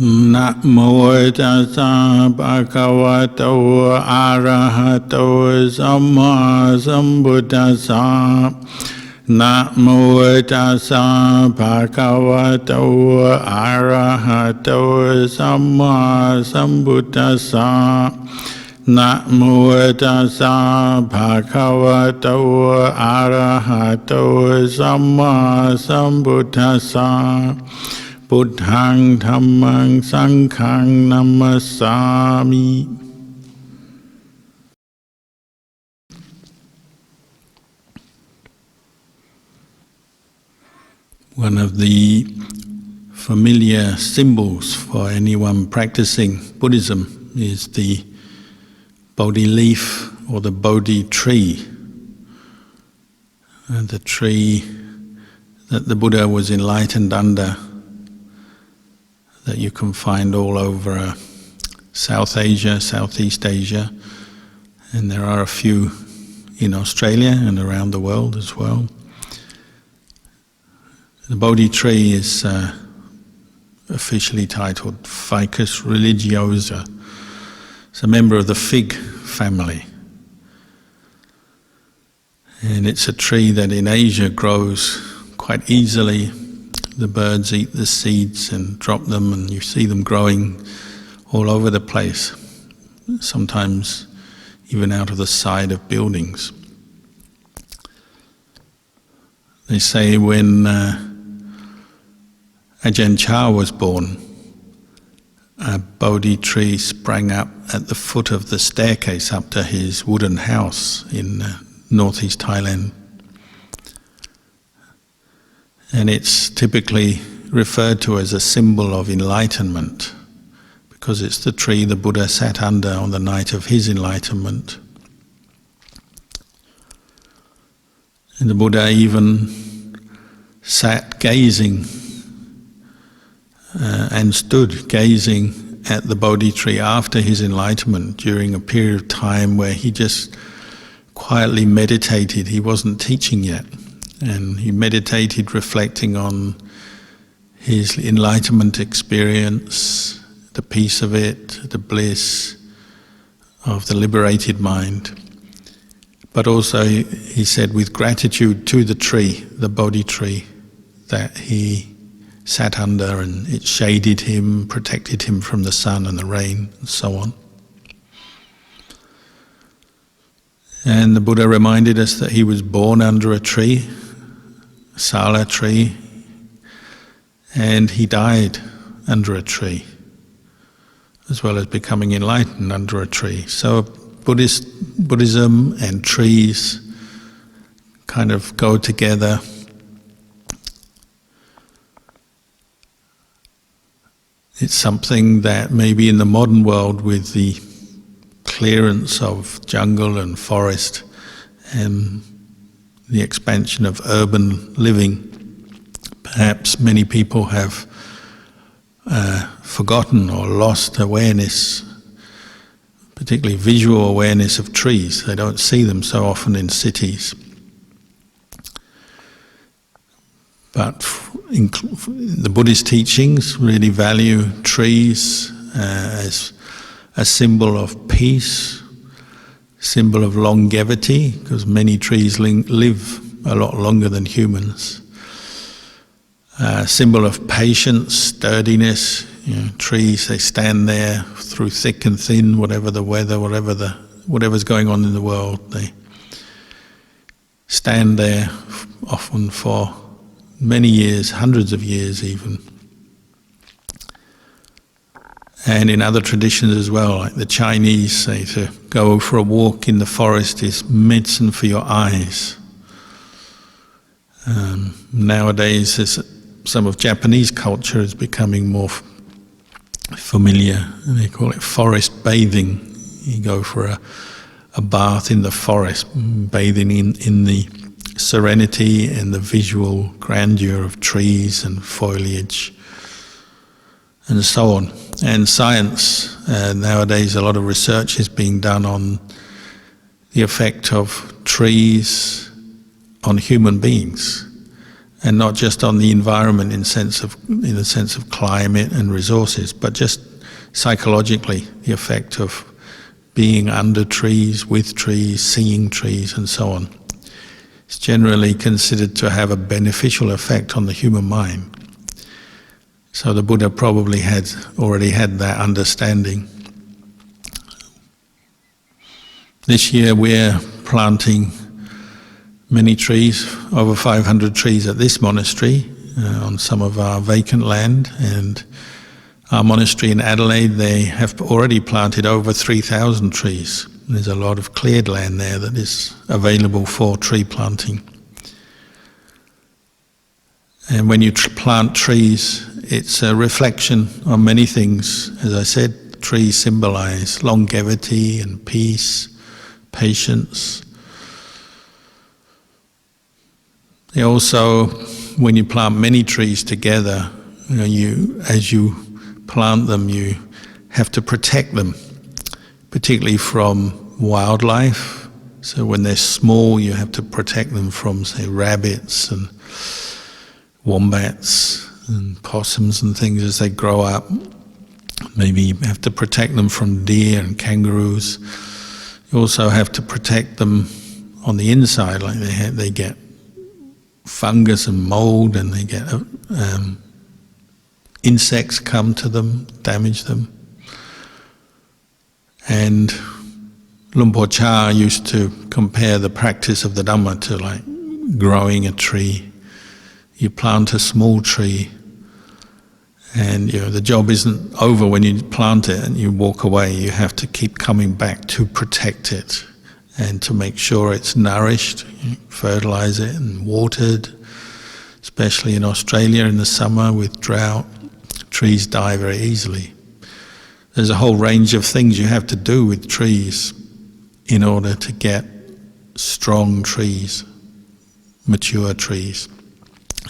นะโมตัสสะภะคะวะโตอะระหะโตสัมมาสัมพุทธัสสะนะโมตัสสะภะคะวะโตอะระหะโตสัมมาสัมพุทธัสสะนะโมตัสสะภะคะวะโตอะระหะโตสัมมาสัมพุทธัสสะพุทธังธัมมังสังฆังนัมมัสสามิ One of the familiar symbols for anyone practicing Buddhism is the Bodhi leaf or the Bodhi tree. And the tree that the Buddha was enlightened under, that you can find all over South Asia, Southeast Asia, and there are a few in Australia and around the world as well. The Bodhi tree is officially titled Ficus religiosa. It's a member of the fig family. And it's a tree that in Asia grows quite easily. The birds eat the seeds and drop them, and you see them growing all over the place, sometimes even out of the side of buildings. They say when Ajahn Chah was born, a Bodhi tree sprang up at the foot of the staircase up to his wooden house in northeast Thailand. And it's typically referred to as a symbol of enlightenment, because it's the tree the Buddha sat under on the night of his enlightenment. And the Buddha even sat gazing and stood gazing at the Bodhi tree after his enlightenment during a period of time where he just quietly meditated. He wasn't teaching yet, and he meditated reflecting on his enlightenment experience, the peace of it, the bliss of the liberated mind. But also, he said, with gratitude to the tree, the Bodhi tree, that he sat under, and it shaded him, protected him from the sun and the rain, and so on. And the Buddha reminded us that he was born under a tree, a sala tree, and he died under a tree, as well as becoming enlightened under a tree. So Buddhism and trees kind of go together. It's something that maybe in the modern world, with the clearance of jungle and forest and the expansion of urban living, perhaps many people have forgotten or lost awareness, particularly visual awareness of trees. They don't see them so often in cities. But the Buddhist teachings really value trees as a symbol of peace, symbol of longevity, because many trees live a lot longer than humans. Symbol of patience, sturdiness. Trees, they stand there through thick and thin, whatever the weather, whatever's going on in the world. They stand there often for many years, hundreds of years even. And in other traditions as well, like the Chinese say, to go for a walk in the forest is medicine for your eyes. Nowadays, some of Japanese culture is becoming more familiar. They call it forest bathing. You go for a bath in the forest, bathing in the serenity and the visual grandeur of trees and foliage, and so on. And science, nowadays a lot of research is being done on the effect of trees on human beings. and not just on the environment in the sense of climate and resources, but just psychologically, the effect of being under trees, with trees, seeing trees, and so on. It's generally considered to have a beneficial effect on the human mind. So the Buddha probably already had that understanding. This year we're planting many trees, over 500 trees at this monastery, on some of our vacant land, and our monastery in Adelaide, they have already planted over 3,000 trees. There's a lot of cleared land there that is available for tree planting. And when you plant trees, it's a reflection on many things. As I said, trees symbolize longevity and peace, patience. They also, when you plant many trees together, as you plant them, you have to protect them, particularly from wildlife. So when they're small, you have to protect them from, say, rabbits and wombats and possums and things as they grow up. Maybe you have to protect them from deer and kangaroos. You also have to protect them on the inside, like they get fungus and mold, and they get insects come to them, damage them. And Luang Por Chah used to compare the practice of the Dhamma to like growing a tree. You plant a small tree, and the job isn't over when you plant it and you walk away. You have to keep coming back to protect it and to make sure it's nourished. You fertilize it and watered, especially in Australia in the summer with drought. Trees die very easily. There's a whole range of things you have to do with trees in order to get strong trees, mature trees.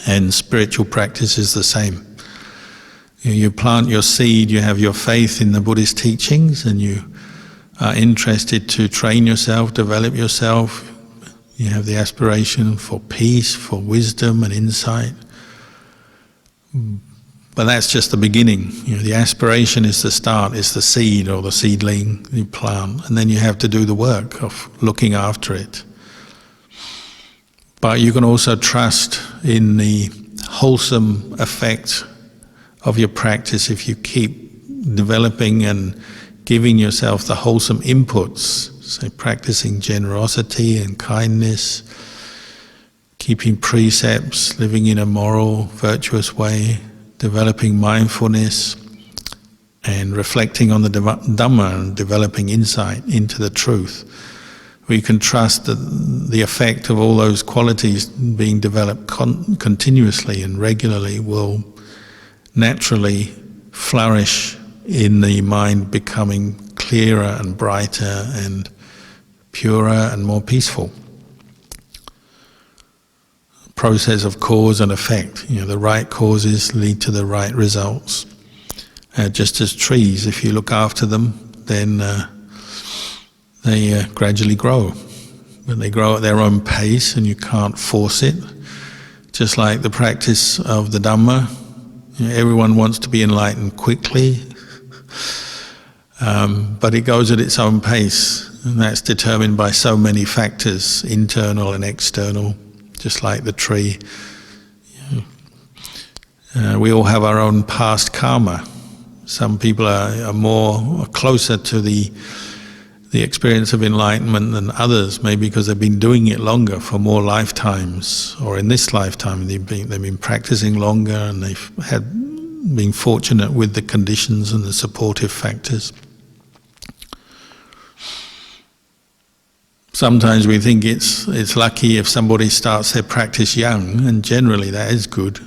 And spiritual practice is the same. You plant your seed, you have your faith in the Buddhist teachings, and you are interested to train yourself, develop yourself. You have the aspiration for peace, for wisdom and insight. But that's just the beginning. The aspiration is the start, is the seed or the seedling you plant, and then you have to do the work of looking after it. But you can also trust in the wholesome effect of your practice if you keep developing and giving yourself the wholesome inputs, say practicing generosity and kindness, keeping precepts, living in a moral, virtuous way, developing mindfulness, and reflecting on the Dhamma and developing insight into the truth. We can trust that the effect of all those qualities being developed continuously and regularly will naturally flourish in the mind, becoming clearer and brighter and purer and more peaceful. Process of cause and effect. The right causes lead to the right results. Just as trees, if you look after them, then they gradually grow. But they grow at their own pace and you can't force it. Just like the practice of the Dhamma, everyone wants to be enlightened quickly, but it goes at its own pace, and that's determined by so many factors, internal and external. Just like the tree. We all have our own past karma. Some people are closer to the experience of enlightenment than others, maybe because they've been doing it longer, for more lifetimes, or in this lifetime they've been practicing longer and they've been fortunate with the conditions and the supportive factors. Sometimes we think it's lucky if somebody starts their practice young, and generally that is good,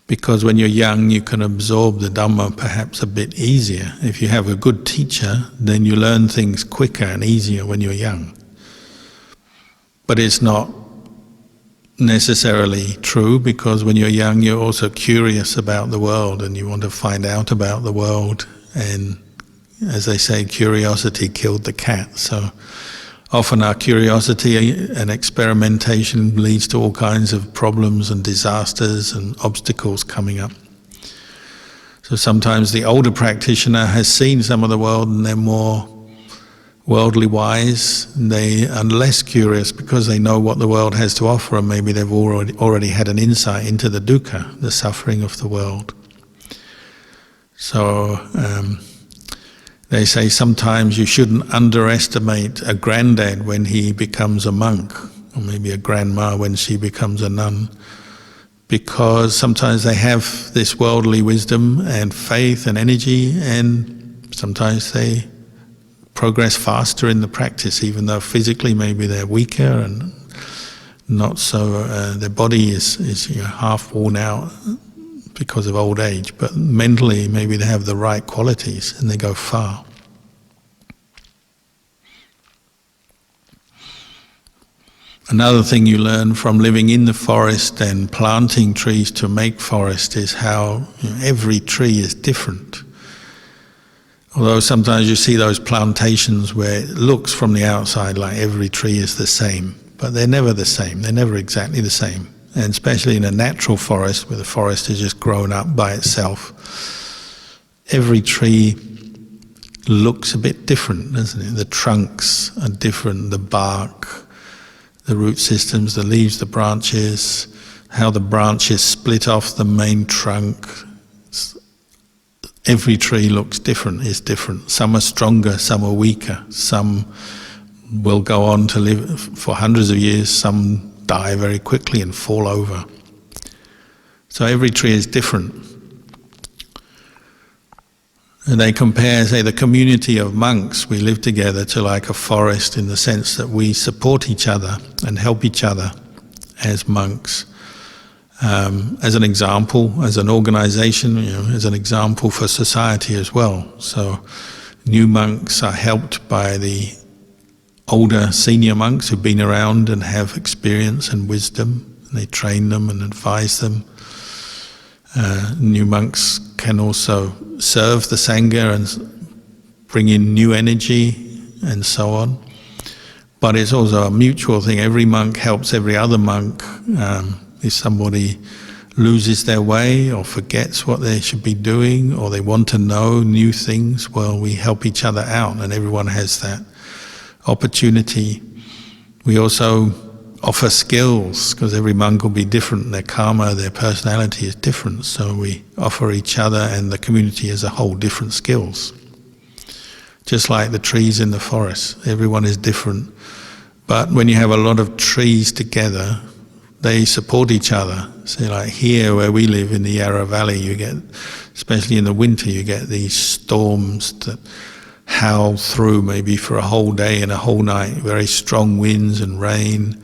because when you're young you can absorb the Dhamma perhaps a bit easier. If you have a good teacher, then you learn things quicker and easier when you're young. But it's not necessarily true, because when you're young you're also curious about the world and you want to find out about the world, and as they say, curiosity killed the cat. So often our curiosity and experimentation leads to all kinds of problems and disasters and obstacles coming up. So sometimes the older practitioner has seen some of the world and they're more worldly wise, and they are less curious because they know what the world has to offer, and maybe they've already had an insight into the dukkha, the suffering of the world. So they say sometimes you shouldn't underestimate a granddad when he becomes a monk, or maybe a grandma when she becomes a nun, because sometimes they have this worldly wisdom and faith and energy, and sometimes they progress faster in the practice, even though physically maybe they're weaker and not so, their body is half worn out because of old age, but mentally maybe they have the right qualities and they go far. Another thing you learn from living in the forest and planting trees to make forest is how every tree is different. Although sometimes you see those plantations where it looks from the outside like every tree is the same, but they're never the same, they're never exactly the same. And especially in a natural forest, where the forest has just grown up by itself, every tree looks a bit different, doesn't it? The trunks are different, the bark, the root systems, the leaves, the branches, how the branches split off the main trunk. Every tree looks different, is different. Some are stronger, some are weaker. Some will go on to live for hundreds of years, some die very quickly and fall over. So every tree is different. And they compare, say, the community of monks, we live together, to like a forest in the sense that we support each other and help each other as monks. As an example, as an organization, as an example for society as well. So new monks are helped by the older senior monks who've been around and have experience and wisdom, and they train them and advise them. New monks can also serve the Sangha and bring in new energy and so on. But it's also a mutual thing. Every monk helps every other monk. If somebody loses their way or forgets what they should be doing, or they want to know new things, well, we help each other out, and everyone has that opportunity. We also offer skills, because every monk will be different, their karma, their personality is different, so we offer each other and the community as a whole different skills. Just like the trees in the forest, everyone is different. But when you have a lot of trees together, they support each other. So like here where we live in the Yarra Valley, you get, especially in the winter, you get these storms that howl through maybe for a whole day and a whole night, very strong winds and rain,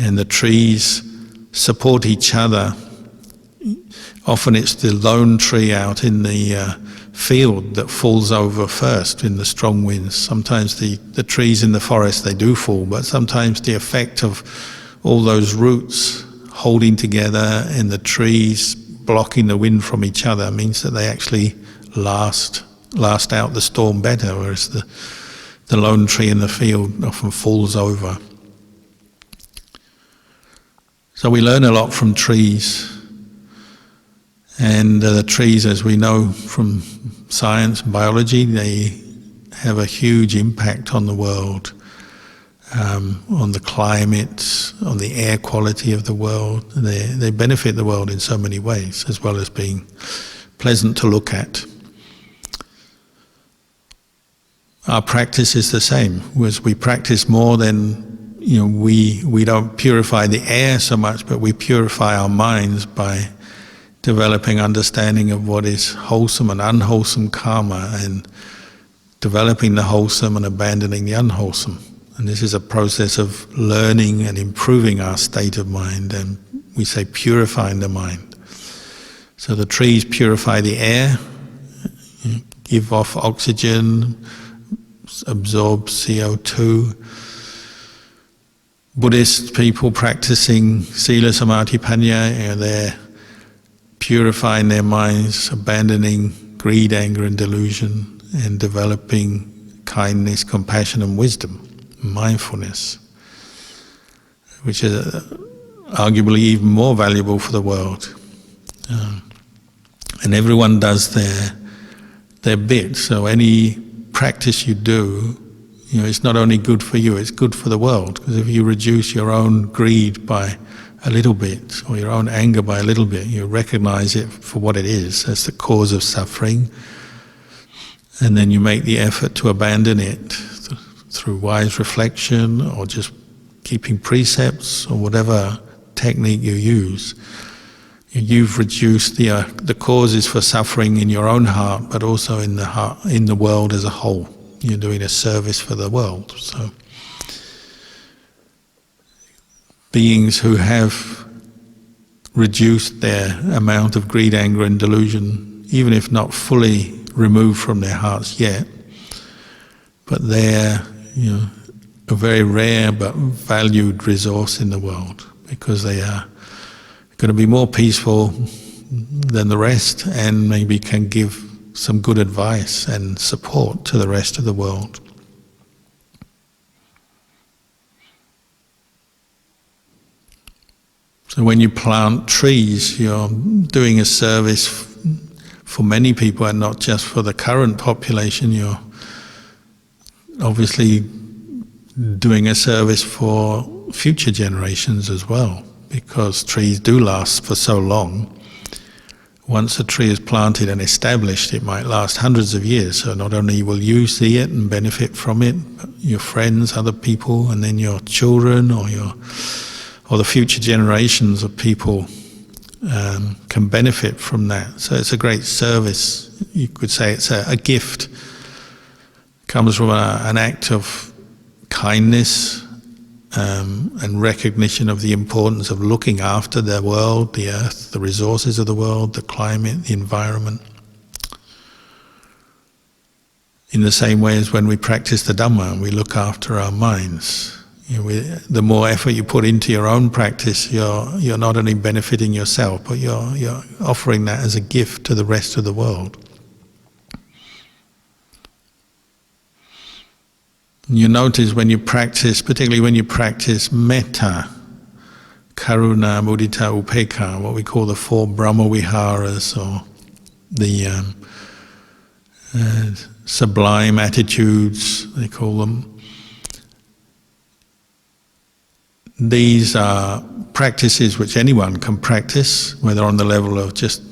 and the trees support each other. Often it's the lone tree out in the field that falls over first in the strong winds. Sometimes the trees in the forest, they do fall, but sometimes the effect of all those roots holding together and the trees blocking the wind from each other means that they actually last out the storm better, whereas the lone tree in the field often falls over. So we learn a lot from trees, and the trees, as we know from science and biology, they have a huge impact on the world. On the climate, on the air quality of the world. They benefit the world in so many ways, as well as being pleasant to look at. Our practice is the same. As we practice more, then we don't purify the air so much, but we purify our minds by developing understanding of what is wholesome and unwholesome karma, and developing the wholesome and abandoning the unwholesome. And this is a process of learning and improving our state of mind, and we say purifying the mind. So the trees purify the air, give off oxygen, absorb CO2. Buddhist people practicing Sila Samadhi Panya, they're purifying their minds, abandoning greed, anger and delusion, and developing kindness, compassion and wisdom. mindfulness, which is arguably even more valuable for the world. And everyone does their bit. So any practice you do, it's not only good for you, it's good for the world. Because if you reduce your own greed by a little bit, or your own anger by a little bit, you recognize it for what it is, as the cause of suffering, and then you make the effort to abandon it through wise reflection, or just keeping precepts, or whatever technique you use. You've reduced the causes for suffering in your own heart, but also in the world as a whole. You're doing a service for the world. So, beings who have reduced their amount of greed, anger, and delusion, even if not fully removed from their hearts yet, but they're a very rare but valued resource in the world, because they are going to be more peaceful than the rest, and maybe can give some good advice and support to the rest of the world. So when you plant trees, you're doing a service for many people, and not just for the current population. You're obviously doing a service for future generations as well, because trees do last for so long. Once a tree is planted and established, it might last hundreds of years. So not only will you see it and benefit from it, but your friends, other people, and then your children, or the future generations of people can benefit from that. So it's a great service. You could say it's a gift. It comes from an act of kindness and recognition of the importance of looking after the world, the earth, the resources of the world, the climate, the environment. In the same way as when we practice the Dhamma, we look after our minds. The more effort you put into your own practice, you're not only benefiting yourself, but you're offering that as a gift to the rest of the world. You notice when you practice, particularly when you practice metta, karuna, mudita, upekkha, what we call the 4 Brahma Viharas, or the sublime attitudes, they call them. These are practices which anyone can practice, whether on the level of just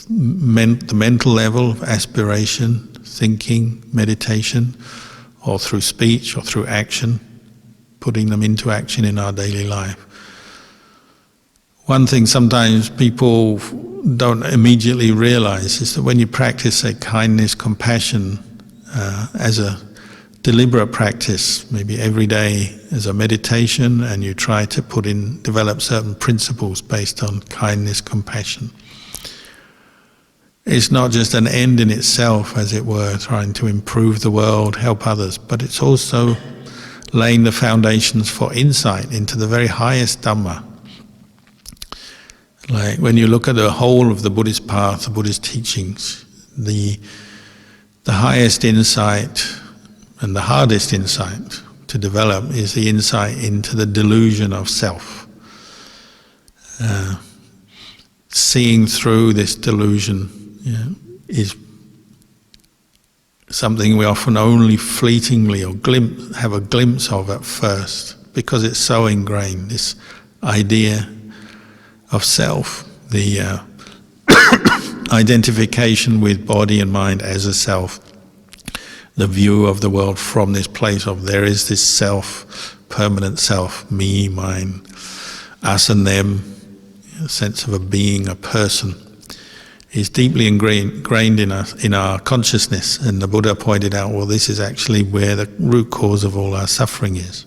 the mental level of aspiration, thinking, meditation, or through speech, or through action, putting them into action in our daily life. One thing sometimes people don't immediately realize is that when you practice, say, kindness, compassion, as a deliberate practice, maybe every day as a meditation, and you try to develop certain principles based on kindness, compassion. It's not just an end in itself, as it were, trying to improve the world, help others, but it's also laying the foundations for insight into the very highest Dhamma. Like when you look at the whole of the Buddhist path, the Buddhist teachings, the highest insight and the hardest insight to develop is the insight into the delusion of self. Seeing through this delusion is something we often only fleetingly or have a glimpse of at first, because it's so ingrained, this idea of self, the identification with body and mind as a self, the view of the world from this place of there is this self, permanent self, me, mine, us and them, a sense of a being, a person, is deeply ingrained in our consciousness. And the Buddha pointed out, well, this is actually where the root cause of all our suffering is.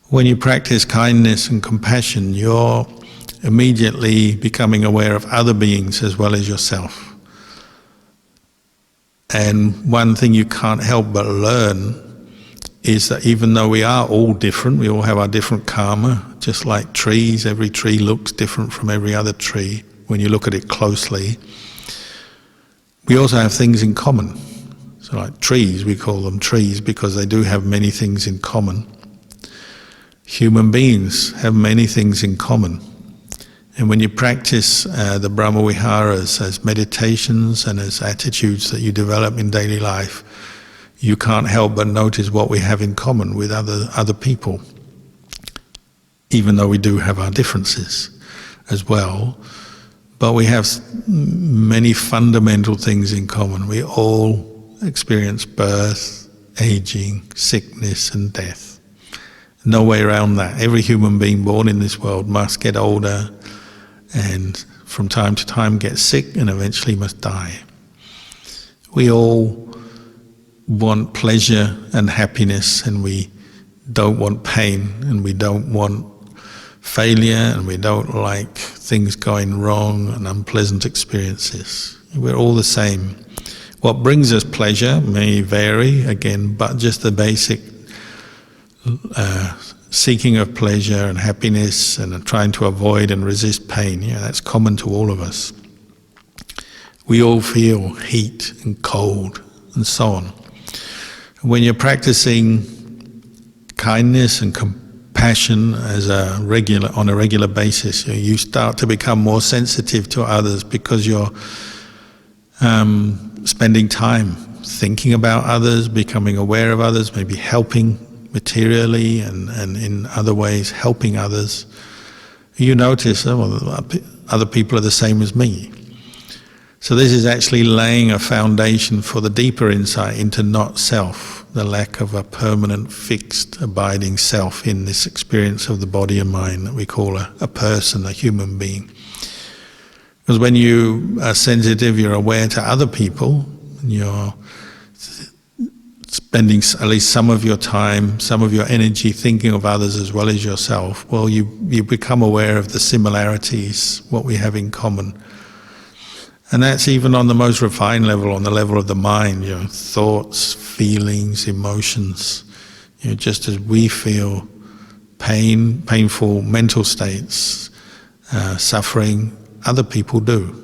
When you practice kindness and compassion, you're immediately becoming aware of other beings as well as yourself. And one thing you can't help but learn is that even though we are all different, we all have our different karma, just like trees, every tree looks different from every other tree when you look at it closely. We also have things in common. So like trees, we call them trees because they do have many things in common. Human beings have many things in common. And when you practice the Brahma Viharas as meditations and as attitudes that you develop in daily life, you can't help but notice what we have in common with other people, even though we do have our differences as well. But we have many fundamental things in common. We all experience birth, aging, sickness and death. No way around that. Every human being born in this world must get older and from time to time get sick and eventually must die. We all want pleasure and happiness, and we don't want pain, and we don't want failure, and we don't like things going wrong and unpleasant experiences. We're all the same. What brings us pleasure may vary, again, but just the basic seeking of pleasure and happiness and trying to avoid and resist pain, that's common to all of us. We all feel heat and cold and so on. When you're practicing kindness and compassion on a regular basis, you start to become more sensitive to others because you're spending time thinking about others, becoming aware of others, maybe helping materially and in other ways helping others. You notice, other people are the same as me. So this is actually laying a foundation for the deeper insight into not self, the lack of a permanent, fixed, abiding self in this experience of the body and mind that we call a person, a human being. Because when you are sensitive, you're aware to other people, and you're spending at least some of your time, some of your energy thinking of others as well as yourself, well, you become aware of the similarities, what we have in common. And that's even on the most refined level, on the level of the mind, thoughts, feelings, emotions. Just as we feel pain, painful mental states, suffering, other people do.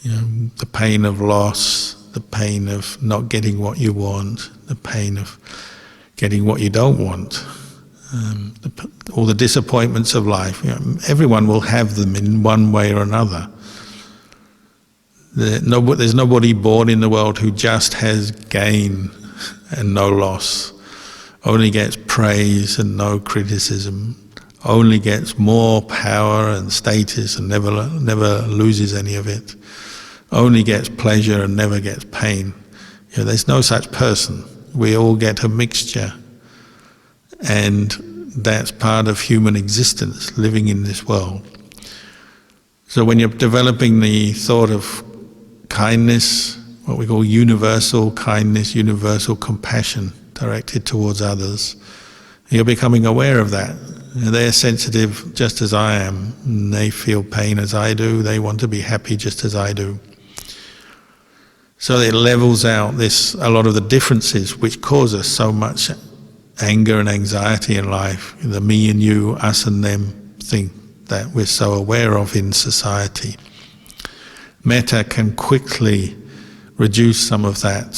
The pain of loss, the pain of not getting what you want, the pain of getting what you don't want, all the disappointments of life. Everyone will have them in one way or another. There's nobody born in the world who just has gain and no loss, only gets praise and no criticism, only gets more power and status and never loses any of it, only gets pleasure and never gets pain. There's no such person. We all get a mixture, and that's part of human existence, living in this world. So when you're developing the thought of kindness, what we call universal kindness, universal compassion directed towards others, you're becoming aware of that. They're sensitive just as I am. They feel pain as I do. They want to be happy just as I do. So it levels out a lot of the differences which cause us so much anger and anxiety in life. The me and you, us and them thing that we're so aware of in society. Metta can quickly reduce some of that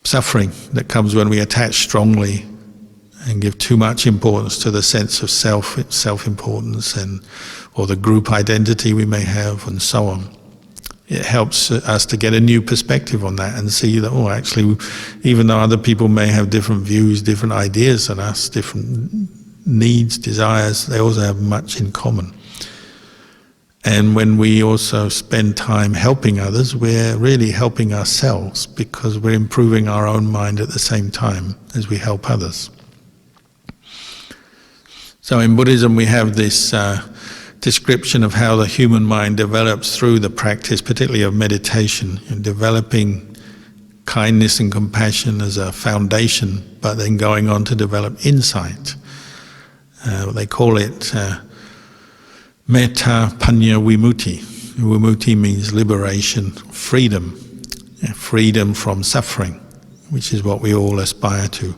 suffering that comes when we attach strongly and give too much importance to the sense of self-importance or the group identity we may have, and so on. It helps us to get a new perspective on that and see that, actually, even though other people may have different views, different ideas than us, different needs, desires, they also have much in common. And when we also spend time helping others, we're really helping ourselves because we're improving our own mind at the same time as we help others. So in Buddhism we have this description of how the human mind develops through the practice, particularly of meditation, and developing kindness and compassion as a foundation, but then going on to develop insight. They call it Metta Paniagua. Vimutti means liberation, freedom, freedom from suffering, which is what we all aspire to.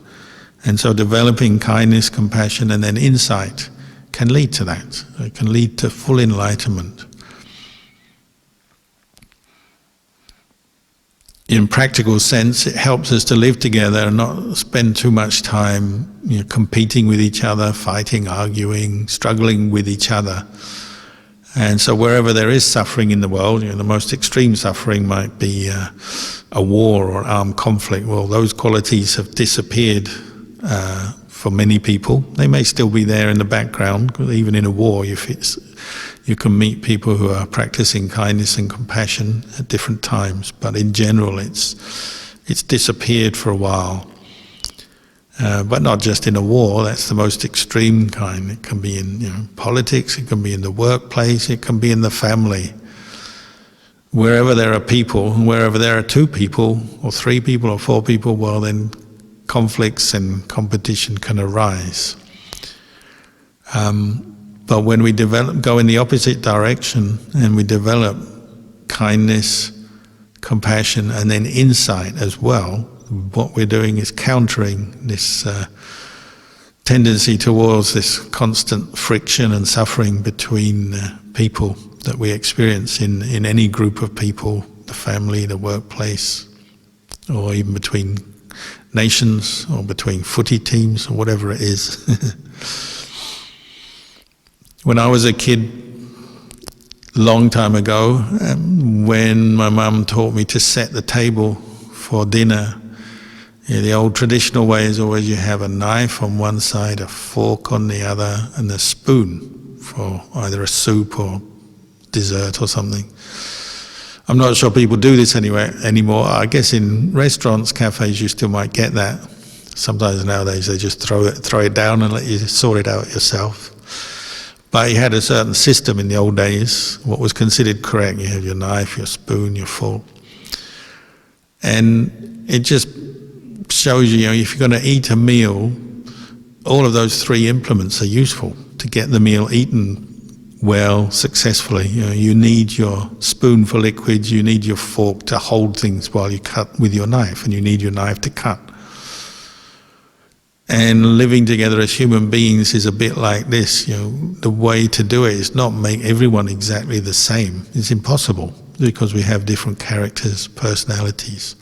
And so developing kindness, compassion, and then insight can lead to that. It can lead to full enlightenment. in practical sense, it helps us to live together and not spend too much time, competing with each other, fighting, arguing, struggling with each other. And so wherever there is suffering in the world, the most extreme suffering might be a war or armed conflict. Well, those qualities have disappeared for many people. They may still be there in the background, because even in a war, you can meet people who are practicing kindness and compassion at different times. But in general, it's disappeared for a while. But not just in a war, that's the most extreme kind. It can be in politics, it can be in the workplace, it can be in the family. Wherever there are people, wherever there are two people, or three people, or four people, well then conflicts and competition can arise. But when we go in the opposite direction and we develop kindness, compassion, and then insight as well, what we're doing is countering this tendency towards this constant friction and suffering between people that we experience in any group of people, the family, the workplace, or even between nations, or between footy teams, or whatever it is. When I was a kid, long time ago, when my mum taught me to set the table for dinner, the old traditional way is always you have a knife on one side, a fork on the other, and a spoon for either a soup or dessert or something. I'm not sure people do this anymore. I guess in restaurants, cafes, you still might get that. Sometimes nowadays they just throw it down and let you sort it out yourself. But you had a certain system in the old days, what was considered correct. You have your knife, your spoon, your fork. And it just shows you, if you're going to eat a meal, all of those three implements are useful to get the meal eaten well, successfully. You need your spoon for liquids, you need your fork to hold things while you cut with your knife, and you need your knife to cut. And living together as human beings is a bit like this. The way to do it is not make everyone exactly the same. It's impossible, because we have different characters, personalities.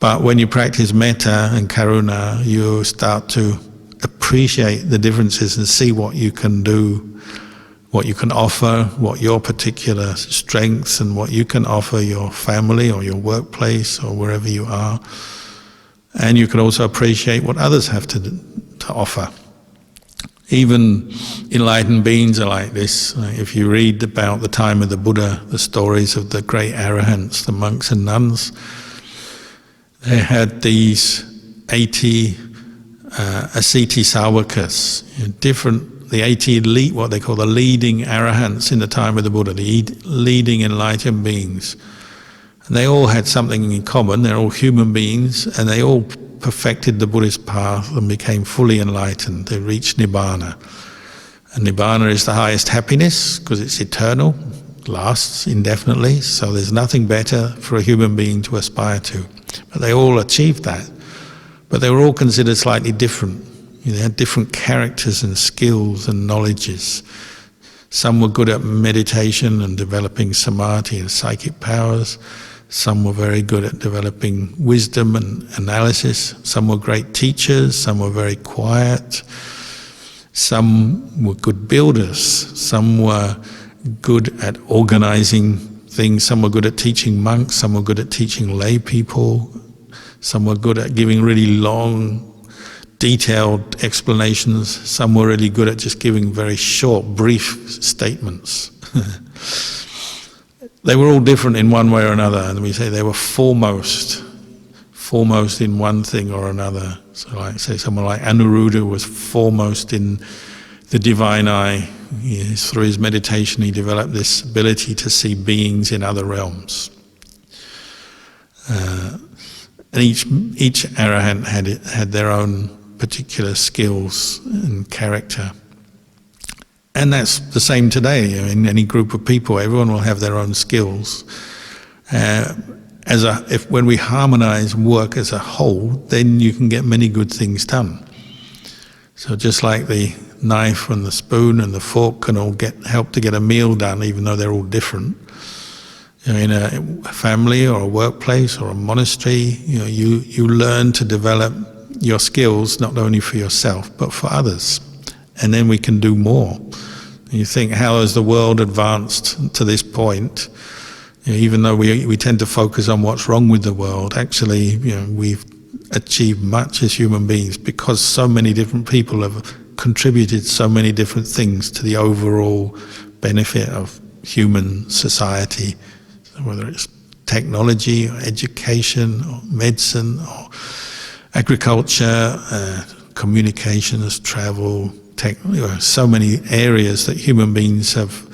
But when you practice metta and karuna, you start to appreciate the differences and see what you can do, what you can offer, what your particular strengths, and what you can offer your family or your workplace or wherever you are. And you can also appreciate what others have to offer. Even enlightened beings are like this. If you read about the time of the Buddha, the stories of the great arahants, the monks and nuns, they had these 80 asceti savakas, the 80 elite, what they call the leading arahants in the time of the Buddha, the leading enlightened beings. And they all had something in common. They're all human beings, and they all perfected the Buddhist path and became fully enlightened. They reached Nibbana. And Nibbana is the highest happiness because it's eternal, lasts indefinitely, so there's nothing better for a human being to aspire to. But they all achieved that. But they were all considered slightly different. They had different characters and skills and knowledges. Some were good at meditation and developing samadhi and psychic powers. Some were very good at developing wisdom and analysis. Some were great teachers. Some were very quiet. Some were good builders. Some were good at organizing things. Some were good at teaching monks. Some were good at teaching lay people. Some were good at giving really long, detailed explanations. Some were really good at just giving very short, brief statements. They were all different in one way or another, and we say they were foremost in one thing or another. So like say someone like Anuruddha was foremost in the divine eye. Through his meditation he developed this ability to see beings in other realms. And each arahant had their own particular skills and character. And that's the same today. In any group of people, everyone will have their own skills. When we harmonize and work as a whole, then you can get many good things done. So just like the knife and the spoon and the fork can all help to get a meal done, even though they're all different, in a family or a workplace or a monastery, you learn to develop your skills not only for yourself but for others, and then we can do more. You think, how has the world advanced to this point? Even though we tend to focus on what's wrong with the world, actually, we've achieved much as human beings because so many different people have contributed so many different things to the overall benefit of human society, whether it's technology or education or medicine or agriculture, communications, travel, so many areas that human beings have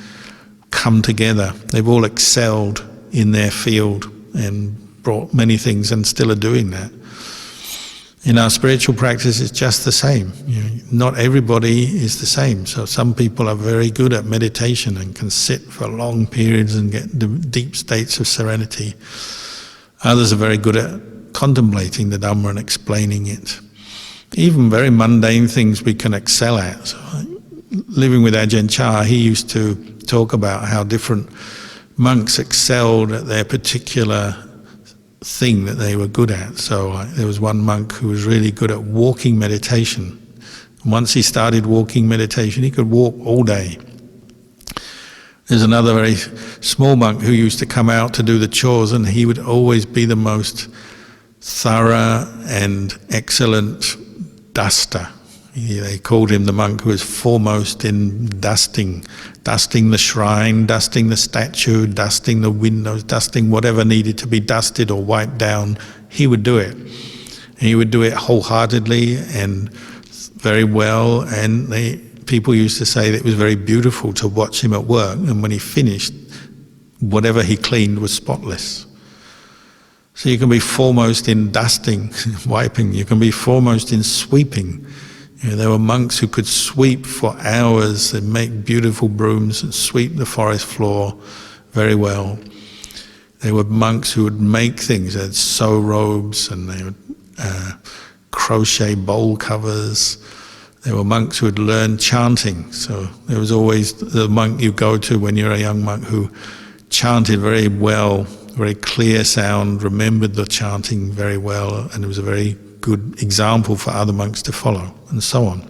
come together. They've all excelled in their field and brought many things and still are doing that. In our spiritual practice, it's just the same. Not everybody is the same. So some people are very good at meditation and can sit for long periods and get deep states of serenity. Others are very good at contemplating the Dhamma and explaining it. Even very mundane things we can excel at. So, living with Ajahn Chah, he used to talk about how different monks excelled at their particular thing that they were good at. So there was one monk who was really good at walking meditation. Once he started walking meditation, he could walk all day. There's another very small monk who used to come out to do the chores, and he would always be the most thorough and excellent duster. They called him the monk who was foremost in dusting the shrine, dusting the statue, dusting the windows, dusting whatever needed to be dusted or wiped down. He would do it. And he would do it wholeheartedly and very well, and people used to say that it was very beautiful to watch him at work, and when he finished, whatever he cleaned was spotless. So you can be foremost in dusting, wiping. You can be foremost in sweeping. There were monks who could sweep for hours and make beautiful brooms and sweep the forest floor very well. There were monks who would make things. They had sew robes and they would crochet bowl covers. There were monks who had learned chanting. So there was always the monk you go to when you're a young monk who chanted very well, very clear sound, remembered the chanting very well, and it was a very good example for other monks to follow, and so on.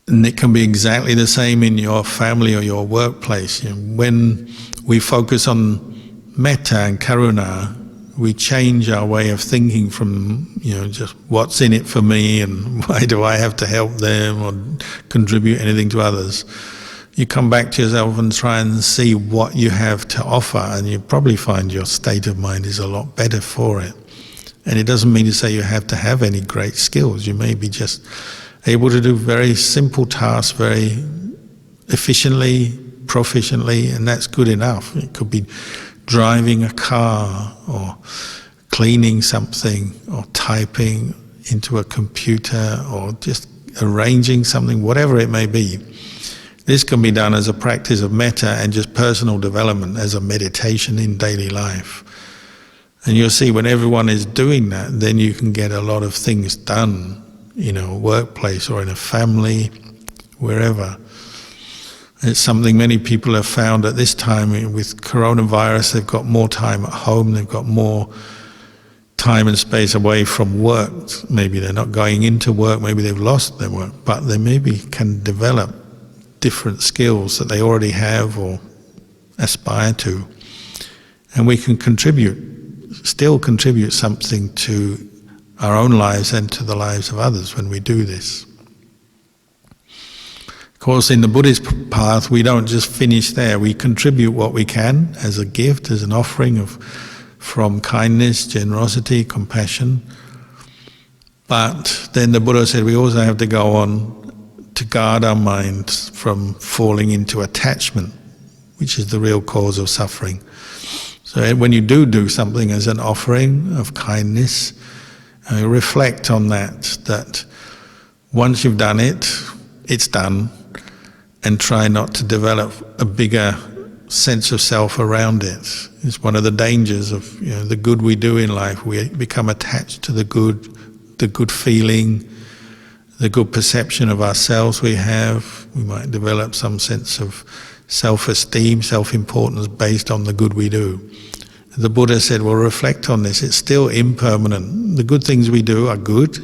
And it can be exactly the same in your family or your workplace. When we focus on metta and karuna, we change our way of thinking from just what's in it for me and why do I have to help them or contribute anything to others. You come back to yourself and try and see what you have to offer, and you probably find your state of mind is a lot better for it. And it doesn't mean to say you have to have any great skills. You may be just able to do very simple tasks very efficiently, proficiently, and that's good enough. It could be driving a car or cleaning something or typing into a computer or just arranging something, whatever it may be. This can be done as a practice of metta and just personal development, as a meditation in daily life. And you'll see when everyone is doing that, then you can get a lot of things done in a workplace or in a family, wherever. It's something many people have found at this time with coronavirus. They've got more time at home, they've got more time and space away from work. Maybe they're not going into work, maybe they've lost their work, but they maybe can develop different skills that they already have or aspire to. And we can still contribute something to our own lives and to the lives of others when we do this. Of course, in the Buddhist path, we don't just finish there. We contribute what we can as a gift, as an offering from kindness, generosity, compassion. But then the Buddha said we also have to go on to guard our minds from falling into attachment, which is the real cause of suffering. So when you do something as an offering of kindness, reflect on that once you've done it, it's done, and try not to develop a bigger sense of self around it. It's one of the dangers of the good we do in life. We become attached to the good feeling, the good perception of ourselves we have. We might develop some sense of self-esteem, self-importance based on the good we do. The Buddha said, well, reflect on this. It's still impermanent. The good things we do are good,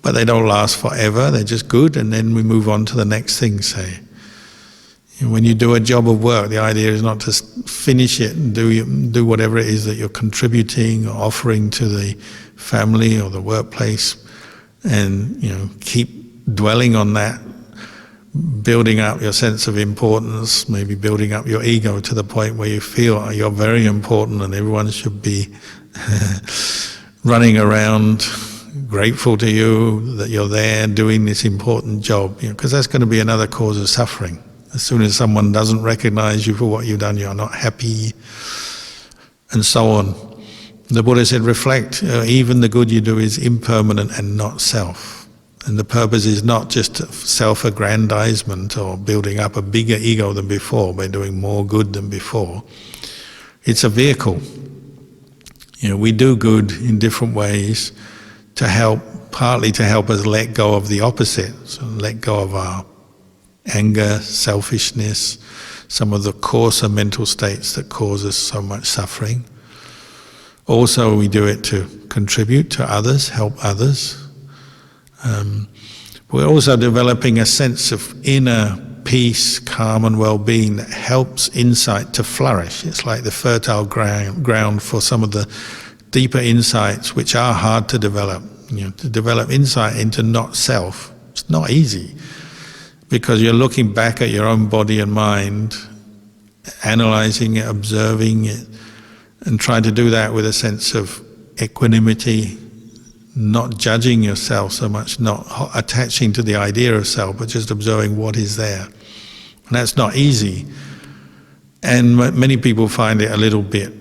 but they don't last forever. They're just good, and then we move on to the next thing, say. When you do a job of work, the idea is not to finish it and do whatever it is that you're contributing or offering to the family or the workplace, and keep dwelling on that, building up your sense of importance, maybe building up your ego to the point where you feel you're very important and everyone should be running around grateful to you that you're there doing this important job, because that's going to be another cause of suffering. As soon as someone doesn't recognize you for what you've done, you're not happy, and so on. The Buddha said, reflect, even the good you do is impermanent and not self. And the purpose is not just self-aggrandizement or building up a bigger ego than before by doing more good than before. It's a vehicle. We do good in different ways to help, partly to help us let go of the opposite, so let go of our anger, selfishness, some of the coarser mental states that cause us so much suffering. Also, we do it to contribute to others, help others. We're also developing a sense of inner peace, calm and well-being that helps insight to flourish. It's like the fertile ground for some of the deeper insights which are hard to develop. To develop insight into not self, it's not easy, because you're looking back at your own body and mind, analysing it, observing it, and trying to do that with a sense of equanimity, not judging yourself so much, not attaching to the idea of self, but just observing what is there. And that's not easy. And many people find it a little bit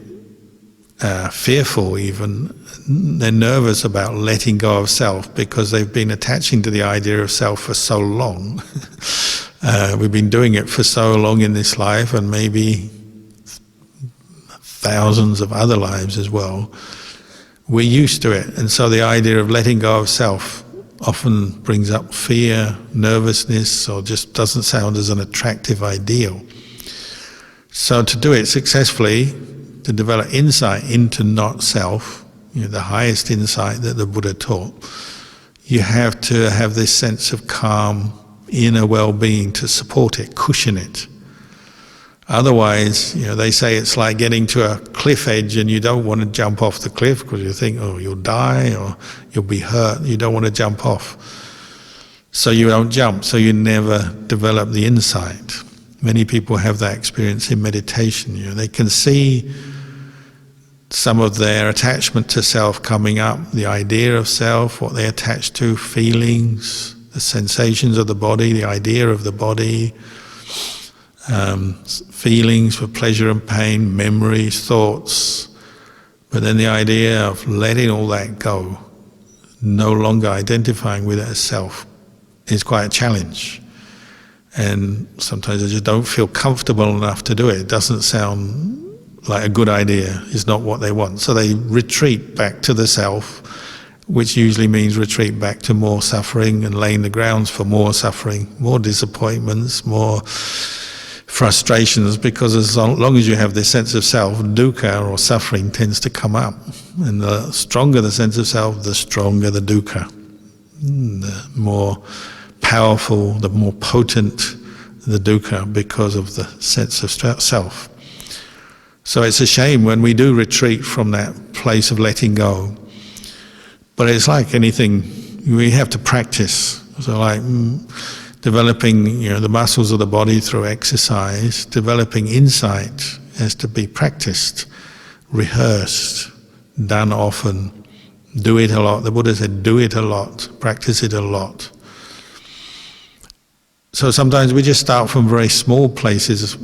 fearful even. They're nervous about letting go of self because they've been attaching to the idea of self for so long. We've been doing it for so long in this life, and maybe thousands of other lives as well. We're used to it, and so the idea of letting go of self often brings up fear, nervousness, or just doesn't sound as an attractive ideal. So to do it successfully, to develop insight into not self, the highest insight that the Buddha taught, you have to have this sense of calm, inner well-being to support it, cushion it. Otherwise, they say it's like getting to a cliff edge and you don't want to jump off the cliff because you think, oh, you'll die or you'll be hurt. You don't want to jump off. So you don't jump, so you never develop the insight. Many people have that experience in meditation. They can see some of their attachment to self coming up, the idea of self, what they attach to, feelings, the sensations of the body, the idea of the body, feelings for pleasure and pain, memories, thoughts. But then the idea of letting all that go, no longer identifying with it as self, is quite a challenge. And sometimes they just don't feel comfortable enough to do it. It doesn't sound like a good idea, it's not what they want. So they retreat back to the self, which usually means retreat back to more suffering and laying the grounds for more suffering, more disappointments, more frustrations, because as long as you have this sense of self, dukkha or suffering tends to come up. And the stronger the sense of self, the stronger the dukkha. The more powerful, the more potent the dukkha because of the sense of self. So it's a shame when we do retreat from that place of letting go. But it's like anything, we have to practice. So like developing the muscles of the body through exercise, developing insight has to be practiced, rehearsed, done often, do it a lot. The Buddha said, do it a lot, practice it a lot. So sometimes we just start from very small places,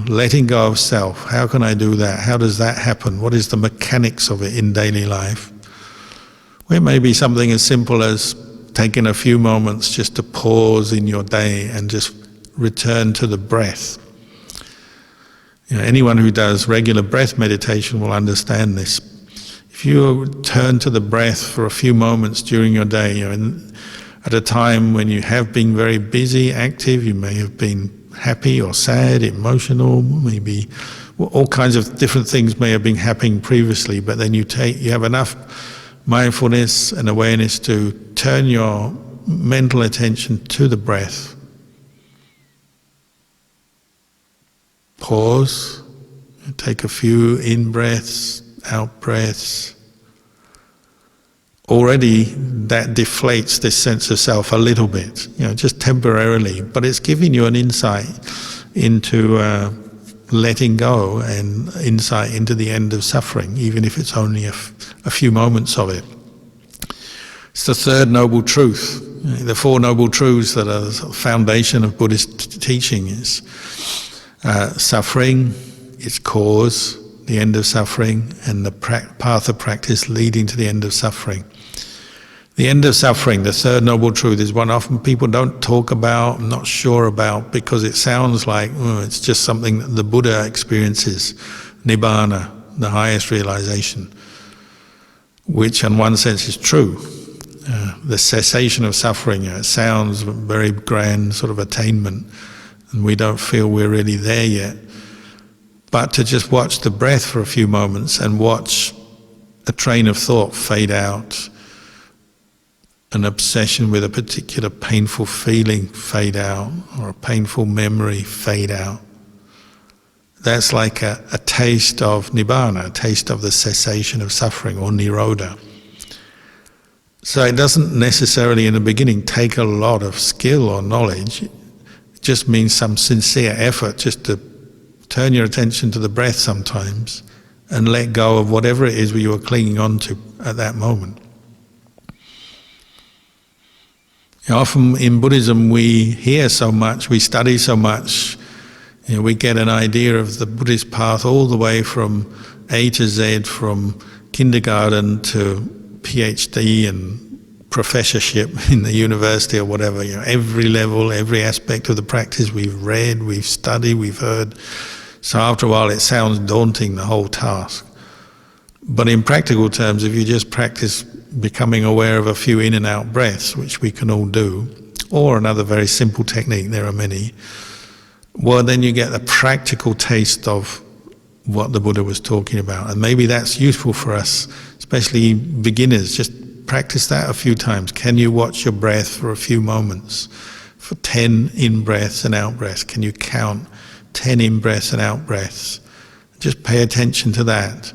letting go of self. How can I do that? How does that happen? What is the mechanics of it in daily life? Well, it may be something as simple as taking a few moments just to pause in your day and just return to the breath. Anyone who does regular breath meditation will understand this. If you turn to the breath for a few moments during your day, at a time when you have been very busy, active, you may have been happy or sad, emotional, maybe all kinds of different things may have been happening previously, but then you have enough mindfulness and awareness to turn your mental attention to the breath. Pause, take a few in-breaths, out-breaths. Already that deflates this sense of self a little bit, just temporarily, but it's giving you an insight into letting go and insight into the end of suffering, even if it's only a few moments of it. It's the third noble truth. The four noble truths that are the foundation of Buddhist teaching is suffering, its cause, the end of suffering, and the path of practice leading to the end of suffering. The end of suffering, the third noble truth, is one often people don't talk about, not sure about, because it sounds like it's just something that the Buddha experiences, Nibbana, the highest realization, which in one sense is true. The cessation of suffering, it sounds a very grand sort of attainment, and we don't feel we're really there yet. But to just watch the breath for a few moments and watch a train of thought fade out, an obsession with a particular painful feeling fade out, or a painful memory fade out. That's like a taste of Nibbana, a taste of the cessation of suffering, or Nirodha. So it doesn't necessarily in the beginning take a lot of skill or knowledge. It just means some sincere effort just to turn your attention to the breath sometimes and let go of whatever it is you were clinging on to at that moment. Often in Buddhism we hear so much, we study so much, we get an idea of the Buddhist path all the way from A to Z, from kindergarten to PhD and professorship in the university or whatever. Every level, every aspect of the practice we've read, we've studied, we've heard. So after a while it sounds daunting, the whole task. But in practical terms, if you just practice becoming aware of a few in and out breaths, which we can all do, or another very simple technique, there are many, well then you get a practical taste of what the Buddha was talking about. And maybe that's useful for us, especially beginners. Just practice that a few times. Can you watch your breath for a few moments, for 10 in-breaths and out-breaths? Can you count 10 in-breaths and out-breaths? Just pay attention to that.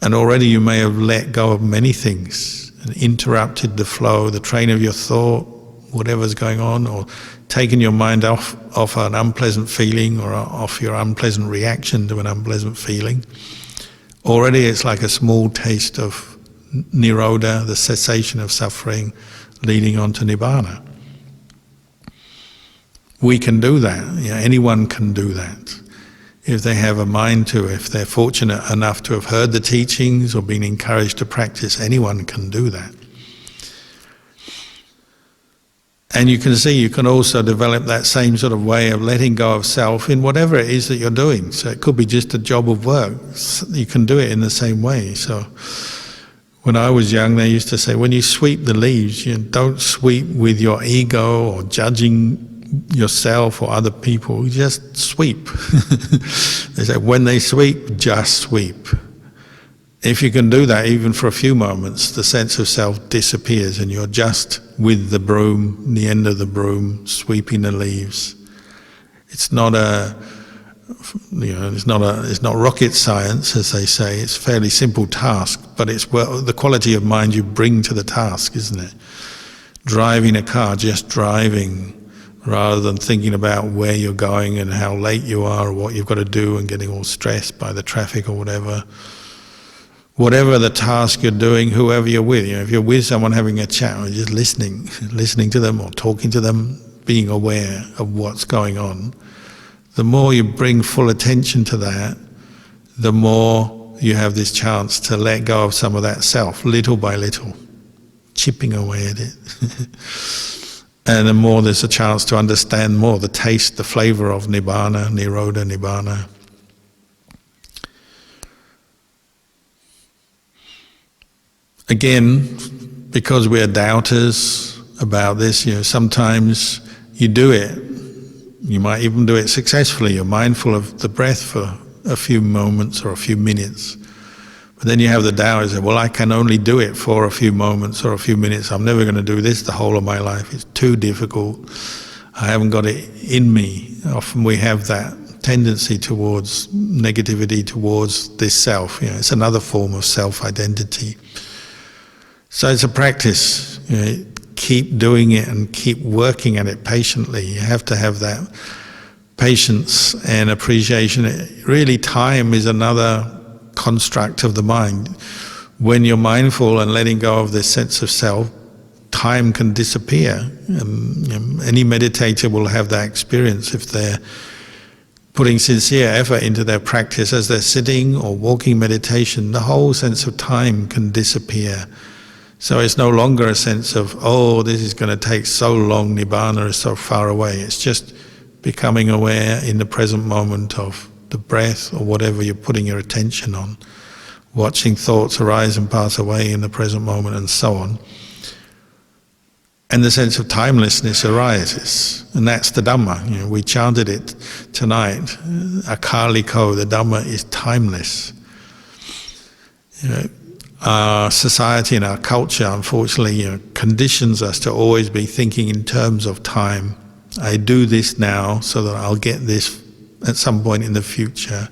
And already you may have let go of many things and interrupted the flow, the train of your thought, whatever's going on, or taken your mind off an unpleasant feeling or off your unpleasant reaction to an unpleasant feeling. Already it's like a small taste of Nirodha, the cessation of suffering, leading on to Nibbana. We can do that. Anyone can do that. If they have a mind to, if they're fortunate enough to have heard the teachings or been encouraged to practice, anyone can do that. And you can see you can also develop that same sort of way of letting go of self in whatever it is that you're doing. So it could be just a job of work. You can do it in the same way. So when I was young, they used to say, when you sweep the leaves, don't sweep with your ego or judging yourself or other people, just sweep. They say, when they sweep, just sweep. If you can do that even for a few moments, the sense of self disappears and you're just with the broom, the end of the broom, sweeping the leaves. It's not it's not rocket science, as they say. It's a fairly simple task, but it's the quality of mind you bring to the task, isn't it? Driving a car, just driving, rather than thinking about where you're going and how late you are or what you've got to do and getting all stressed by the traffic or whatever. Whatever the task you're doing, whoever you're with, if you're with someone having a chat or just listening to them or talking to them, being aware of what's going on, the more you bring full attention to that, the more you have this chance to let go of some of that self, little by little, chipping away at it. And the more there's a chance to understand more, the taste, the flavour of Nibbana, Nirodha, Nibbana. Again, because we're doubters about this, sometimes you do it, You might even do it successfully. You're mindful of the breath for a few moments or a few minutes. But then you have the doubt, is well, I can only do it for a few moments or a few minutes. I'm never going to do this the whole of my life. It's too difficult. I haven't got it in me. Often we have that tendency towards negativity, towards this self. It's another form of self-identity. So it's a practice. Keep doing it and keep working at it patiently. You have to have that patience and appreciation. Really, time is another construct of the mind. When you're mindful and letting go of this sense of self, time can disappear. Any meditator will have that experience if they're putting sincere effort into their practice. As they're sitting or walking meditation, the whole sense of time can disappear. So it's no longer a sense of, oh, this is going to take so long, Nibbana is so far away. It's just becoming aware in the present moment of the breath or whatever you're putting your attention on, watching thoughts arise and pass away in the present moment, and so on. And the sense of timelessness arises, and that's the Dhamma. We chanted it tonight, Akaliko, the Dhamma is timeless. Our society and our culture, unfortunately, conditions us to always be thinking in terms of time. I do this now so that I'll get this at some point in the future.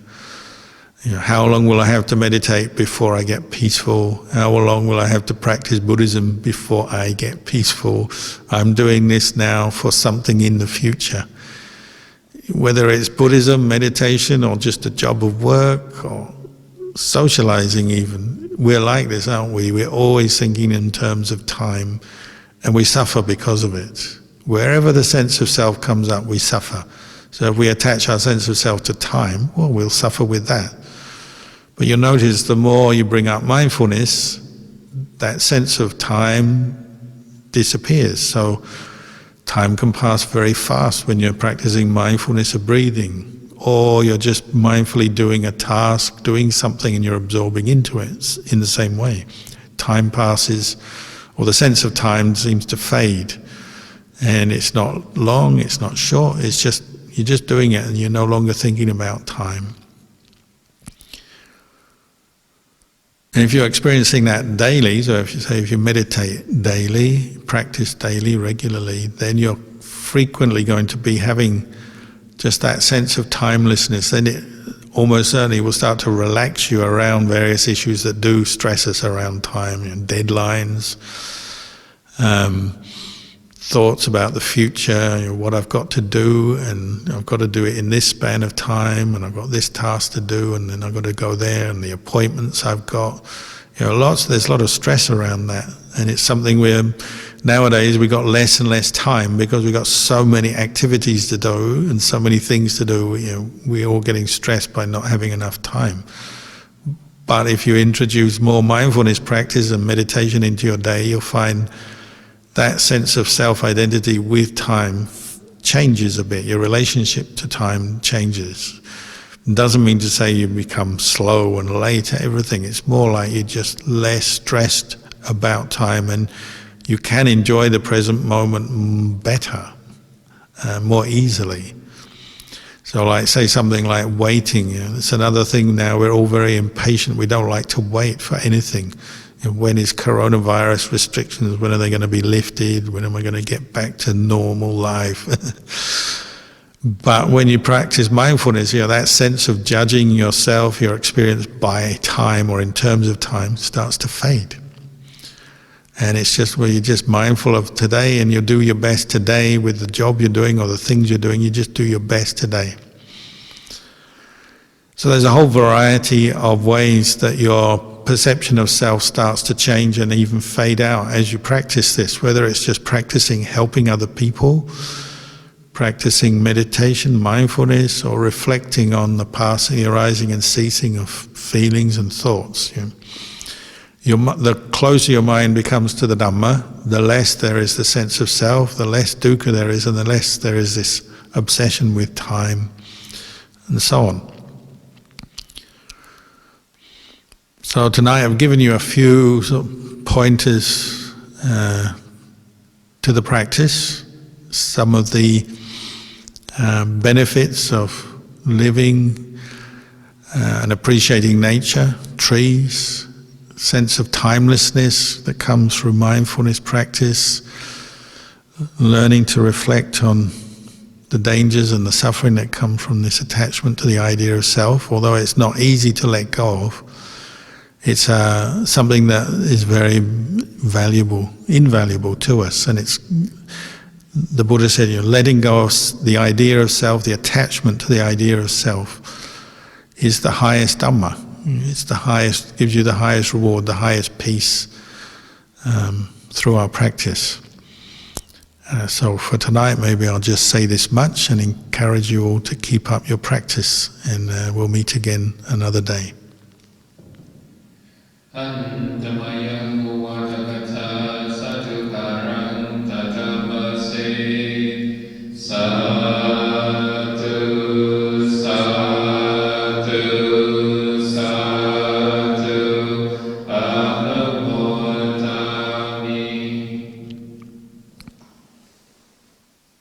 How long will I have to meditate before I get peaceful? How long will I have to practice Buddhism before I get peaceful? I'm doing this now for something in the future. Whether it's Buddhism, meditation, or just a job of work, or socializing even, we're like this, aren't we? We're always thinking in terms of time, and we suffer because of it. Wherever the sense of self comes up, we suffer. So if we attach our sense of self to time, well, we'll suffer with that. But you'll notice the more you bring up mindfulness, that sense of time disappears. So time can pass very fast when you're practicing mindfulness of breathing, or you're just mindfully doing a task, doing something, and you're absorbing into it in the same way. Time passes, or the sense of time seems to fade. And it's not long, it's not short, it's just, you're just doing it and you're no longer thinking about time. And if you're experiencing that daily, so if you meditate daily, practice daily, regularly, then you're frequently going to be having just that sense of timelessness. Then it almost certainly will start to relax you around various issues that do stress us around time, deadlines, thoughts about the future, what I've got to do, and I've got to do it in this span of time, and I've got this task to do, and then I've got to go there, and the appointments I've got. There's a lot of stress around that, and it's something where nowadays we've got less and less time because we've got so many activities to do and so many things to do. We're all getting stressed by not having enough time. But if you introduce more mindfulness practice and meditation into your day, you'll find that sense of self-identity with time changes a bit. Your relationship to time changes. It doesn't mean to say you become slow and late at everything. It's more like you're just less stressed about time, and you can enjoy the present moment better, more easily. So like, say something like waiting. It's another thing now. We're all very impatient. We don't like to wait for anything. When is coronavirus restrictions, when are they going to be lifted? When am I going to get back to normal life? But when you practice mindfulness, that sense of judging yourself, your experience by time or in terms of time, starts to fade. And it's just where you're just mindful of today, and you do your best today with the job you're doing or the things you're doing. You just do your best today. So there's a whole variety of ways that your perception of self starts to change and even fade out as you practice this, whether it's just practicing helping other people, practicing meditation, mindfulness, or reflecting on the passing, arising and ceasing of feelings and thoughts. The closer your mind becomes to the Dhamma, the less there is the sense of self, the less dukkha there is, and the less there is this obsession with time, and so on. So tonight I've given you a few sort of pointers to the practice, some of the benefits of living and appreciating nature, trees, sense of timelessness that comes through mindfulness practice, learning to reflect on the dangers and the suffering that come from this attachment to the idea of self. Although it's not easy to let go of, it's something that is very invaluable to us. And it's, the Buddha said, letting go of the idea of self, the attachment to the idea of self, is the highest Dhamma. It's the highest, gives you the highest reward, the highest peace through our practice. So for tonight, maybe I'll just say this much and encourage you all to keep up your practice, and we'll meet again another day.